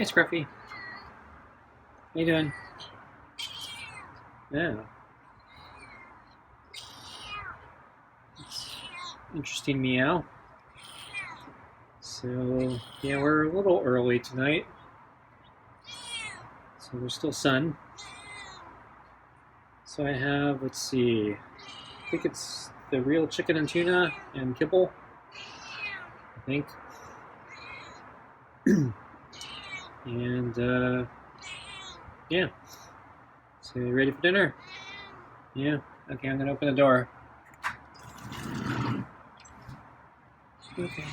Hey, Scruffy. How you doing? Yeah. It's interesting meow. So, yeah, we're a little early tonight. So there's still sun. So I have, let's see, I think it's the real chicken and tuna and kibble, I think. And, yeah. So you ready for dinner? Yeah. Okay, I'm gonna open the door. Okay.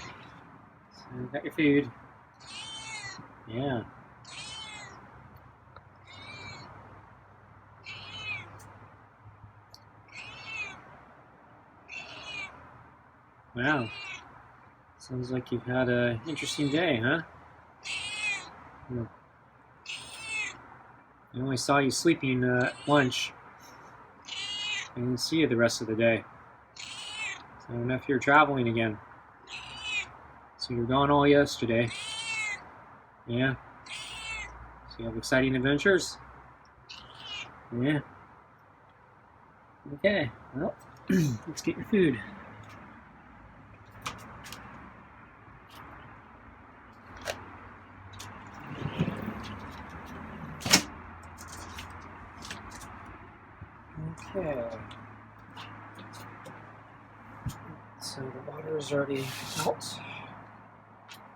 So got your food. Yeah. Wow. Sounds like you've had an interesting day, huh? Hmm. I only saw you sleeping at lunch. I didn't see you the rest of the day. So I don't know if you're traveling again. So you're gone all yesterday. Yeah. So you have exciting adventures? Yeah. Okay. Well, let's get your food. Okay. So the water is already out. So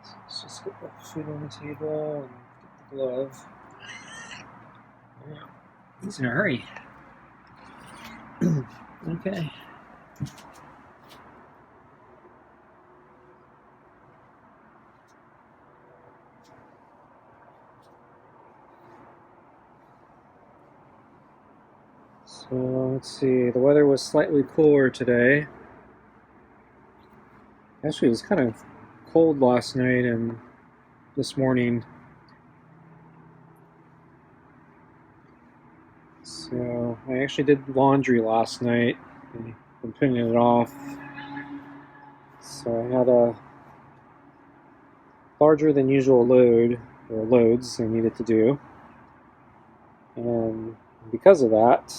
let's just get the food on the table and get the glove. Yeah. He's in a hurry. Okay. So let's see, the weather was slightly cooler today. Actually, it was kind of cold last night and this morning. So I actually did laundry last night. I've been putting it off. So I had a larger than usual load, or loads I needed to do. And because of that,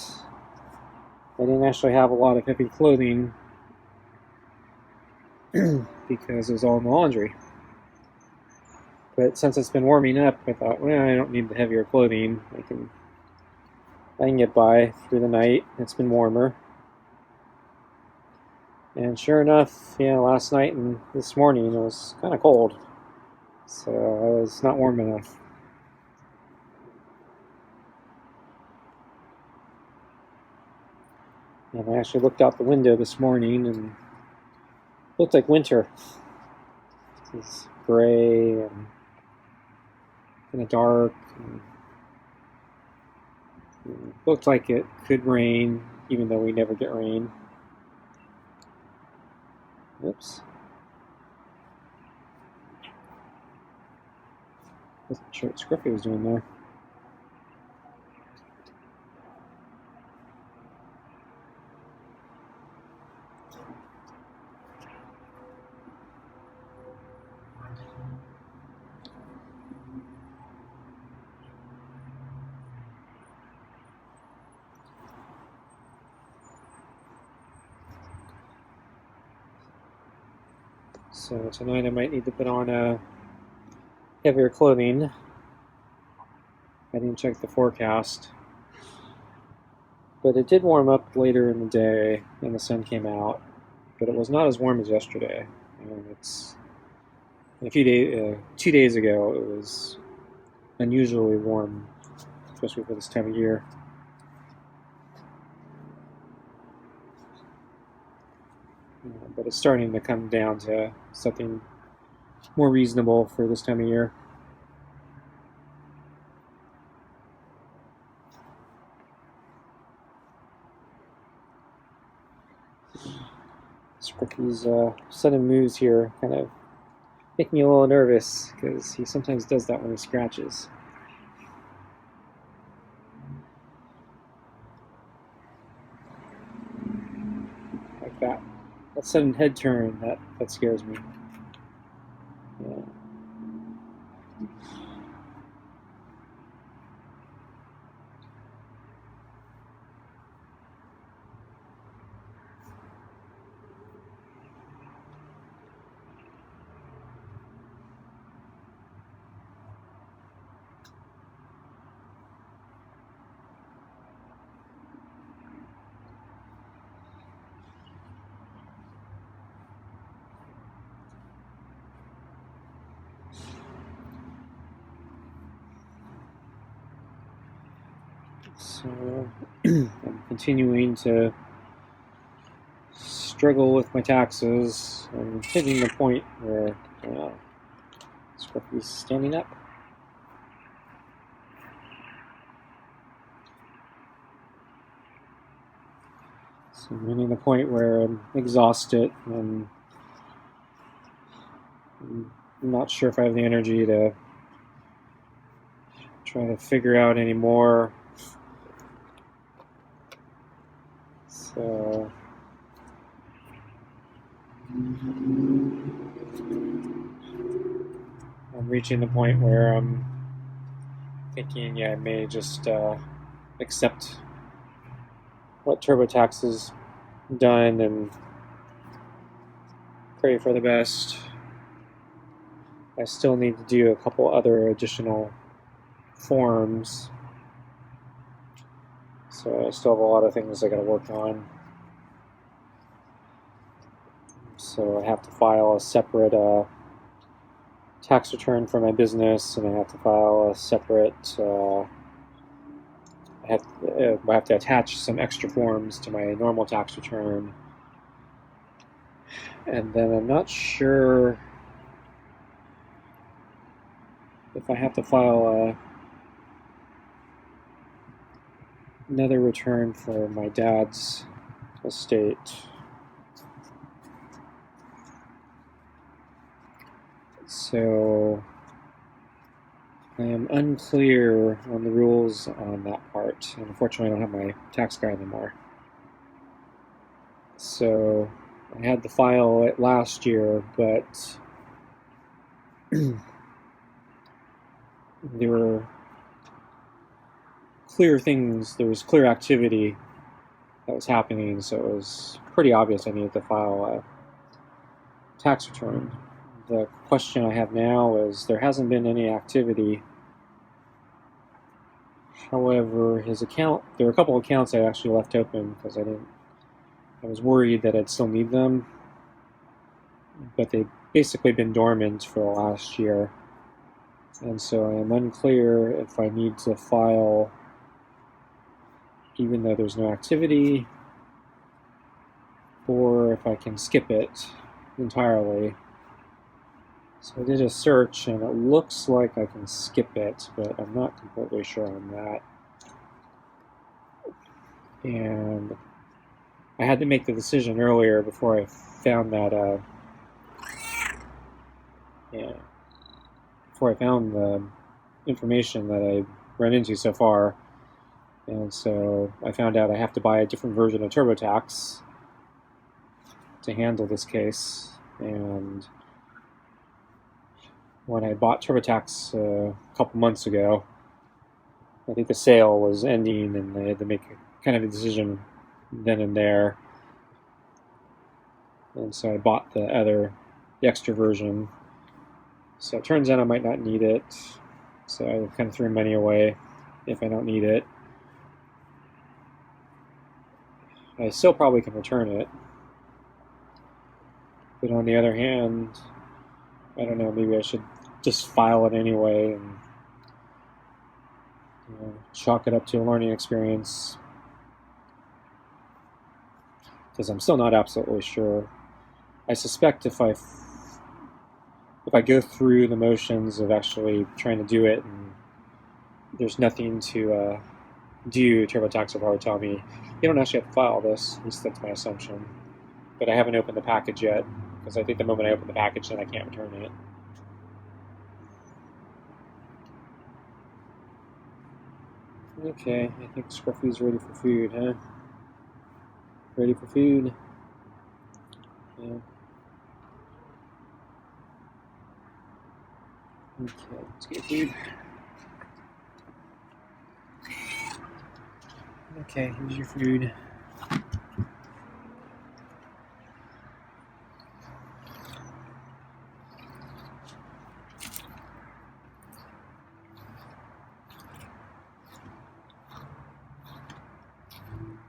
I didn't actually have a lot of heavy clothing because it was all in the laundry. But since it's been warming up, I thought, well, I don't need the heavier clothing. I can get by through the night. It's been warmer. And sure enough, yeah, last night and this morning it was kind of cold. So I was not warm enough. And I actually looked out the window this morning and it looked like winter. It's gray and kind of dark. And it looked like it could rain, even though we never get rain. Oops. Wasn't sure what Scruffy was doing there. So tonight I might need to put on heavier clothing. I didn't check the forecast. But it did warm up later in the day and the sun came out. But it was not as warm as yesterday. It's a few days, 2 days ago, it was unusually warm, especially for this time of year. But it's starting to come down to something more reasonable for this time of year. Scruffy's sudden moves here kind of make me a little nervous because he sometimes does that when he scratches. Like that sudden head turn, that scares me. Yeah. So I'm continuing to struggle with my taxes. I'm hitting the point where Scruffy's standing up. So I'm hitting the point where I'm exhausted and I'm not sure if I have the energy to try to figure out any more. So I'm reaching the point where I'm thinking, I may just accept what TurboTax has done and pray for the best. I still need to do a couple other additional forms, so I still have a lot of things I got to work on. So I have to file a separate tax return for my business, and I have to file a separate. I have to attach some extra forms to my normal tax return, and then I'm not sure if I have to file another return for my dad's estate. So I am unclear on the rules on that part. And unfortunately, I don't have my tax guide anymore. So I had to file it last year, but there were clear things, there was clear activity that was happening, so it was pretty obvious I needed to file a tax return. The question I have now is there hasn't been any activity. However, his account, there were a couple of accounts I actually left open because I was worried that I'd still need them, but they've basically been dormant for the last year. And so I am unclear if I need to file even though there's no activity, or if I can skip it entirely. So I did a search and it looks like I can skip it, but I'm not completely sure on that. And I had to make the decision earlier before I found that before I found the information that I run into so far. And so I found out I have to buy a different version of TurboTax to handle this case. And when I bought TurboTax a couple months ago, I think the sale was ending and I had to make kind of a decision then and there. And so I bought the extra version. So it turns out I might not need it. So I kind of threw money away if I don't need it. I still probably can return it. But on the other hand, I don't know, maybe I should just file it anyway and chalk it up to a learning experience. Because I'm still not absolutely sure. I suspect if I go through the motions of actually trying to do it and there's nothing to do, TurboTax will probably tell me, you don't actually have to file this. At least that's my assumption. But I haven't opened the package yet, because I think the moment I open the package, then I can't return it. Okay, I think Scruffy's ready for food, huh? Ready for food? Yeah. Okay, let's get food. Okay, here's your food.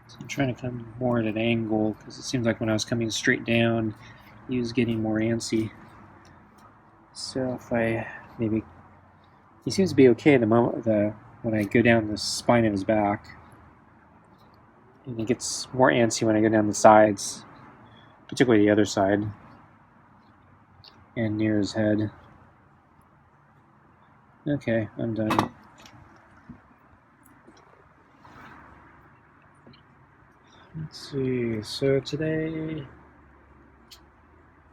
So I'm trying to come more at an angle because it seems like when I was coming straight down, he was getting more antsy. So if I maybe, he seems to be okay at the moment when I go down the spine of his back. And he gets more antsy when I go down the sides, particularly the other side, and near his head. Okay, I'm done. Let's see, so today,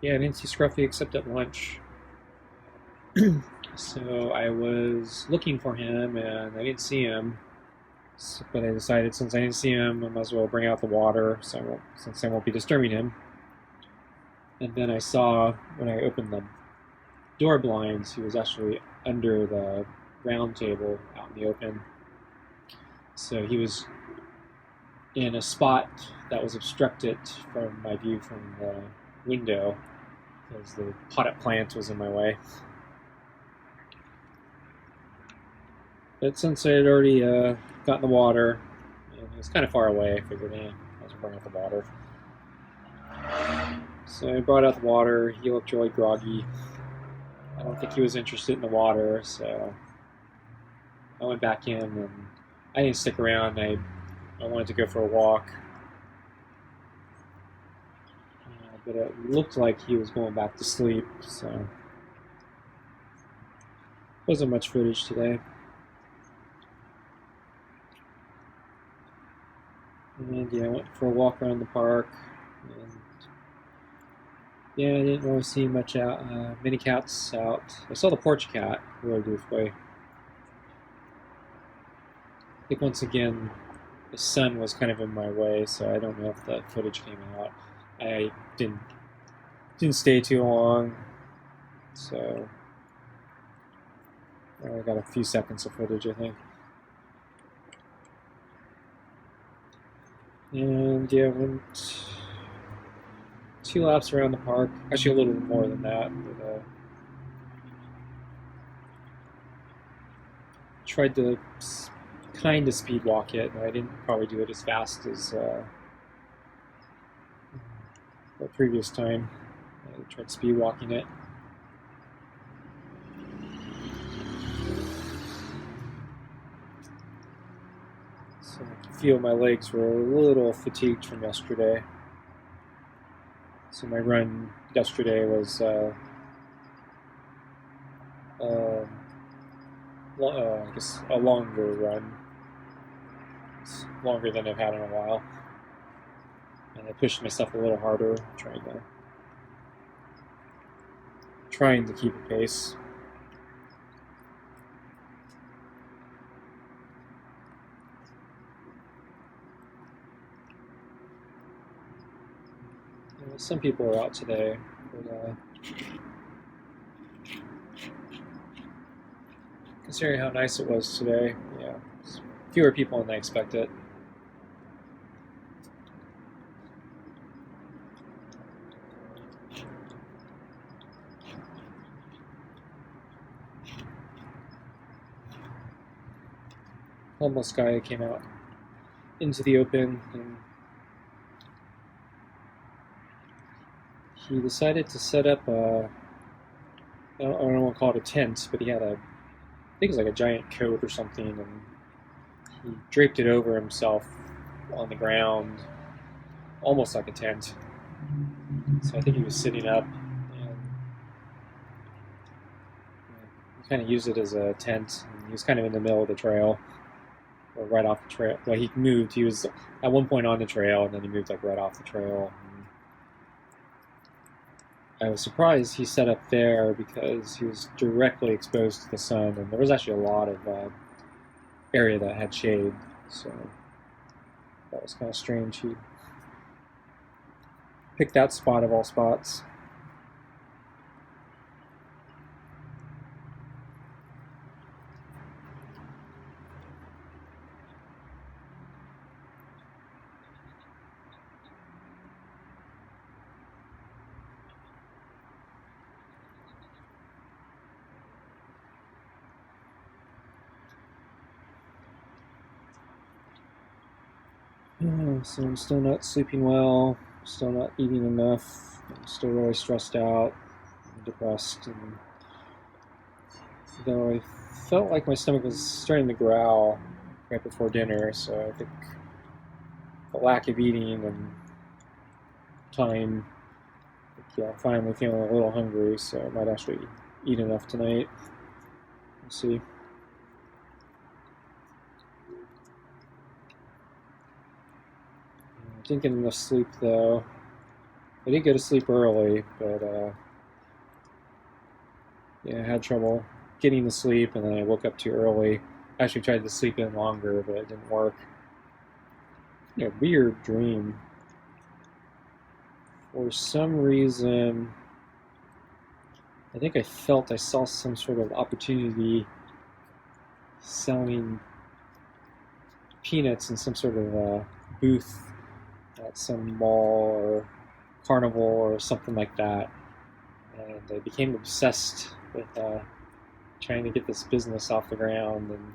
yeah, I didn't see Scruffy except at lunch. So I was looking for him and I didn't see him. But I decided since I didn't see him, I might as well bring out the water since I won't be disturbing him. And then I saw when I opened the door blinds, he was actually under the round table out in the open. So he was in a spot that was obstructed from my view from the window because the potted plant was in my way. But since I had already gotten the water, and it was kind of far away, I figured, I was bring out the water. So I brought out the water. He looked really groggy. I don't think he was interested in the water, so I went back in, and I didn't stick around. I wanted to go for a walk. But it looked like he was going back to sleep, so wasn't much footage today. And yeah, I went for a walk around the park. And yeah, I didn't really see much out. Many cats out. I saw the porch cat really briefly. I think once again, the sun was kind of in my way, so I don't know if the footage came out. I didn't stay too long, so I got a few seconds of footage, I think. And yeah, went 2 laps around the park. Actually, a little bit more than that. But, tried to kind of speed walk it. I didn't probably do it as fast as the previous time. I tried speed walking it. So I can feel my legs were a little fatigued from yesterday. So my run yesterday was I guess a longer run. It's longer than I've had in a while. And I pushed myself a little harder, trying to keep a pace. Some people are out today, but considering how nice it was today, yeah, fewer people than I expected. Homeless guy came out into the open, and he decided to set up I don't want to call it a tent, but he had I think it was like a giant coat or something, and he draped it over himself on the ground, almost like a tent. So I think he was sitting up, and he kind of used it as a tent. And he was kind of in the middle of the trail, or right off the trail. Well, he moved. He was at one point on the trail, and then he moved like right off the trail. I was surprised he set up there because he was directly exposed to the sun, and there was actually a lot of area that had shade, so that was kind of strange. He picked that spot of all spots. So I'm still not sleeping well, still not eating enough, I'm still really stressed out, and depressed, and though I felt like my stomach was starting to growl right before dinner, so I think the lack of eating and time. Yeah, I'm finally feeling a little hungry, so I might actually eat enough tonight. We'll see. I didn't get enough sleep though. I did go to sleep early, but yeah, I had trouble getting to sleep, and then I woke up too early. I actually tried to sleep in longer, but it didn't work. Yeah, weird dream. For some reason, I think I felt I saw some sort of opportunity selling peanuts in some sort of booth at some mall or carnival or something like that. And I became obsessed with trying to get this business off the ground. And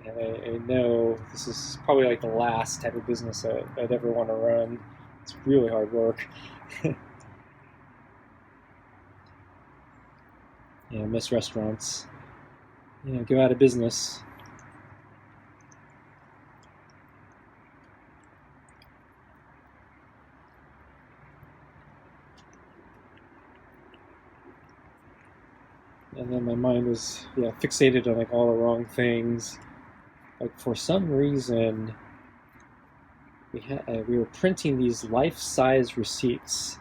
I know this is probably like the last type of business I'd ever want to run. It's really hard work. Yeah, miss restaurants. Yeah, go out of business. And then my mind was fixated on like all the wrong things. Like for some reason, we were printing these life-size receipts.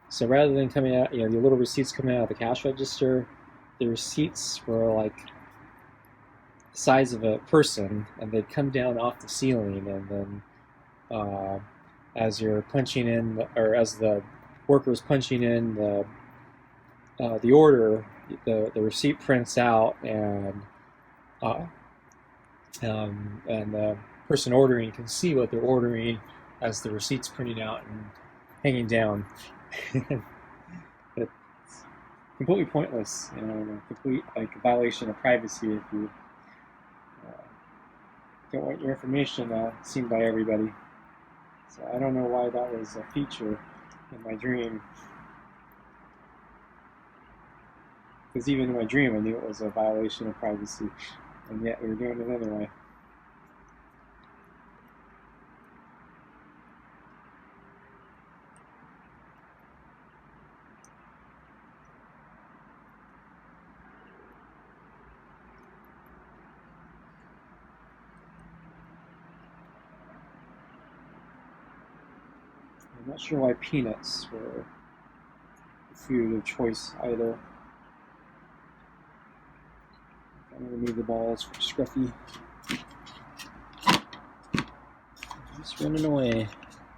So rather than coming out, the little receipts coming out of the cash register, the receipts were like the size of a person, and they'd come down off the ceiling, and then as you're punching in, or as the worker's punching in the order, the receipt prints out, and the person ordering can see what they're ordering as the receipt's printing out and hanging down. It's completely pointless, a complete violation of privacy if you don't want your information seen by everybody. So I don't know why that was a feature in my dream. Because even in my dream, I knew it was a violation of privacy, and yet we were doing it anyway. I'm not sure why peanuts were the food of choice either. I'm going to remove the balls for Scruffy. Just running away.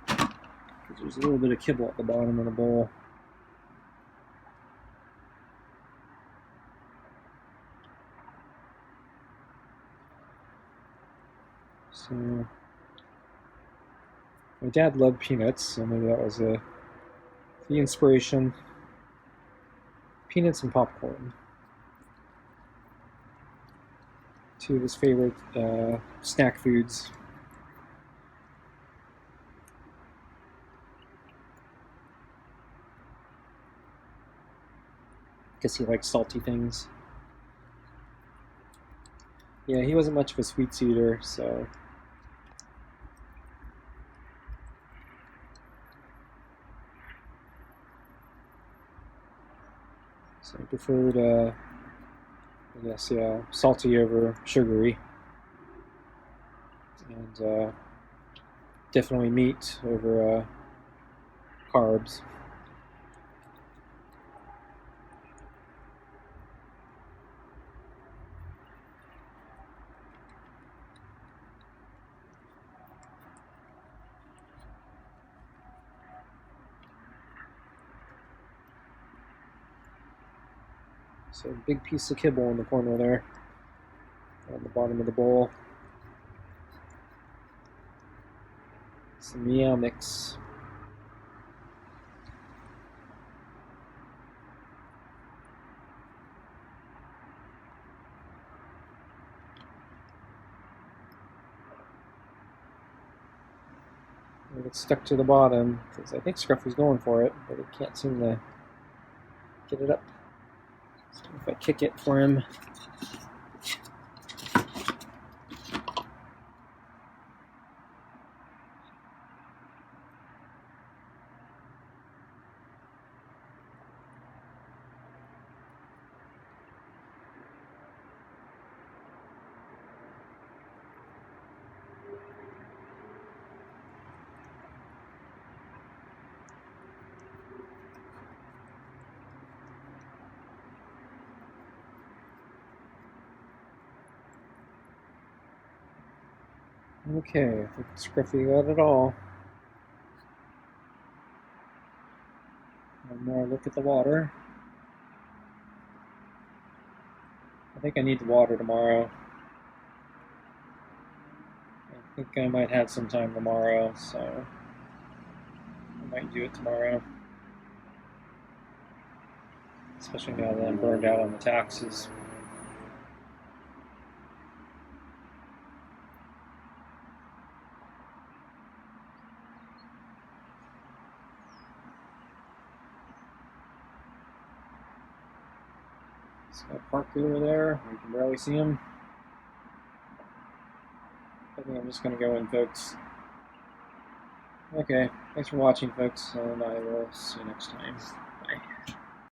Because there's a little bit of kibble at the bottom of the bowl. So, my dad loved peanuts, so maybe that was the inspiration. Peanuts and popcorn. Two of his favorite snack foods. Guess he likes salty things. Yeah, he wasn't much of a sweets eater, so I preferred, salty over sugary, and definitely meat over carbs. So a big piece of kibble in the corner there, on the bottom of the bowl. Some meow mix. And it's stuck to the bottom, because I think Scruffy's going for it, but it can't seem to get it up. So if I kick it for him. Okay, I think Scruffy got it all. One more look at the water. I think I need the water tomorrow. I think I might have some time tomorrow, so I might do it tomorrow. Especially now that I'm burned out on the taxes. It's got a park over there. You can barely see him. I think I'm just going to go in, folks. Okay, thanks for watching, folks, and I will see you next time. Bye.